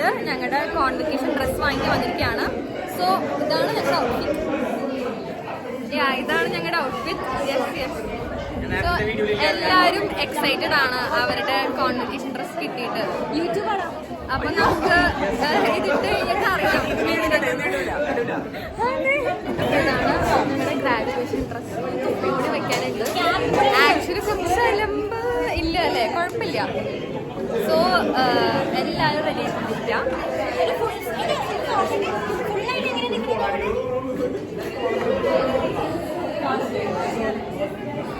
വേണ്ടിയിട്ട് ഞങ്ങളുടെ convocation dress വാങ്ങി വന്നിരിക്കുകയാണ്. സോ ഇതാണ് ഞങ്ങളുടെ ഔട്ട്ഫിറ്റ്. ഇതാണ് ഞങ്ങളുടെ ഔട്ട്ഫിറ്റ്. സോ എല്ലാവരും എക്സൈറ്റഡ് ആണ് അവരുടെ കോൺവെക്കേഷൻ ഡ്രസ് കിട്ടിയിട്ട്. യൂട്യൂബാണ്, അപ്പൊ നമുക്ക് ഇതിട്ട് കഴിഞ്ഞിട്ട് അറിയാം. ഇതാണ് ഞങ്ങളുടെ ഗ്രാജുവേഷൻ ഡ്രസ്. തൊപ്പിയോട് വെക്കാനുണ്ട്. ആക്ച്വലി കുറച്ച് അലമ്പ് ഇല്ല അല്ലേ, കുഴപ്പമില്ല. സോ എല്ലാവരും റെഡി ആയിട്ടിരിക്കാം.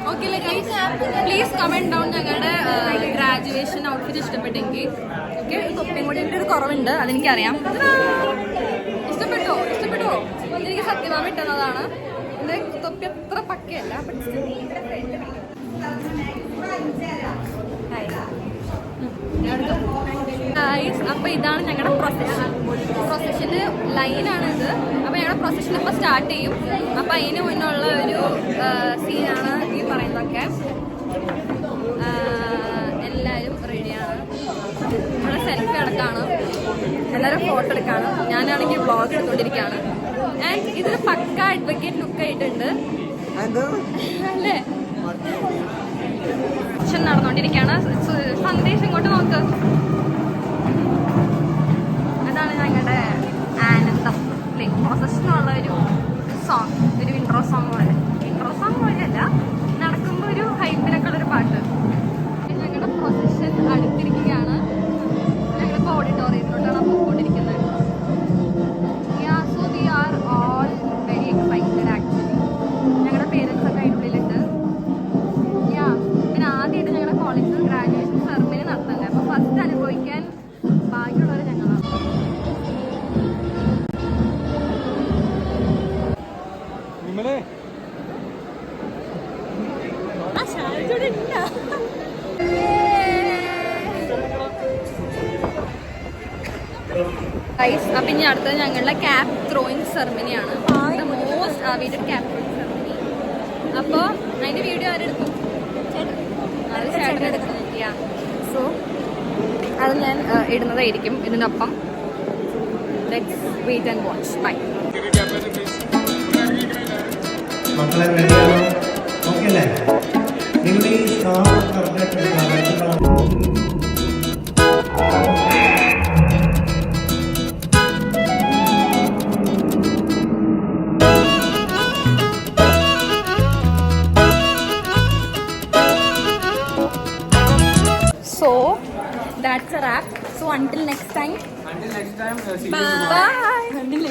ഓക്കെ പ്ലീസ് കമന്റ് ഡൗൺ ഞങ്ങളുടെ ഗ്രാജുവേഷൻ ഔട്ട്ഫിറ്റ് ഇഷ്ടപ്പെട്ടെങ്കിൽ. ഓക്കെ, തൊപ്പിയും കൂടി ഒരു കുറവുണ്ട്, അതെനിക്കറിയാം. ഇഷ്ടപ്പെട്ടോ? എനിക്ക് സത്യഭാമ ഇട്ടുന്നതാണ്. എൻ്റെ തൊപ്പി അത്ര പക്കയല്ല. അപ്പൊ ഇതാണ് ഞങ്ങളുടെ പ്രൊസഷന് ലൈനാണിത്. അപ്പൊ ഞങ്ങളുടെ പ്രൊസഷൻ ഇപ്പൊ സ്റ്റാർട്ട് ചെയ്യും. അപ്പൊ അതിന് മുന്നുള്ള ഒരു സീനാണ് ഈ പറയുന്നതൊക്കെ. എല്ലാവരും റെഡിയാണ്. ഇവിടെ സെൽഫി അടക്കാണ്, എല്ലാവരും ഫോട്ടോ എടുക്കാണ്. ഞാനാണെങ്കിൽ വ്ളോഗ് എടുത്തോണ്ടിരിക്കുകയാണ്. ആൻഡ് ഇതിൽ പക്ക അഡ്വക്കേറ്റ് ലുക്ക് ആയിട്ടുണ്ട് അല്ലേ. നടന്നുകൊണ്ടിരിക്കുകയാണ്. സന്ദേശം ഇങ്ങോട്ട് നോക്ക്. അതാണ് ഞങ്ങളുടെ ആനന്ദം അല്ലേ, പ്രൊസഷനുള്ള ഒരു സോങ്, ഒരു ഇൻട്രോ സോങ് പോലെയല്ല, നടക്കുമ്പോൾ ഒരു ഹൈപ്പിനൊക്കെ ഉള്ളൊരു പാട്ട്. ഞങ്ങളുടെ പ്രൊസഷൻ അടുത്തിരിക്കുകയാണ്. ഞങ്ങളിപ്പോൾ ഓഡിറ്റോറിയത്തിലോട്ടാണ് പോയിക്കൊണ്ടിരിക്കുന്നത്. So we are all very excited actually. ഞങ്ങളുടെ പേരൻസ് ഒക്കെ അതിനുള്ളിലുണ്ട്. പിന്നെ ആദ്യമായിട്ട് ഞങ്ങളുടെ കോളേജിൽ ഗ്രാജുവേഷൻ സെറമണി നടത്തുന്നുണ്ട്. അപ്പോൾ ഫസ്റ്റ് അനുഭവിക്കാൻ ബാക്കിയുള്ളവർ ഞങ്ങളാണ്. അപ്പൊ ഇനി അടുത്തത് ഞങ്ങളുടെ ക്യാപ് ത്രോയിങ് സെറമണിയാണ്. Most awaited cap throwing ceremony. അപ്പോൾ അതിന്റെ വീഡിയോ ആരെടുക്കും? അത് ചേട്ടൻ എടുക്കുന്നില്ല. സോ അത് ഞാൻ ഇടുന്നതായിരിക്കും ഇതിനൊപ്പം. Let's wait and watch. Bye. മക്കളെ റെഡിയാണോ? ഓക്കെ അല്ലേ? നിങ്ങൾ ഈ So that's a wrap. So until next time. Bye.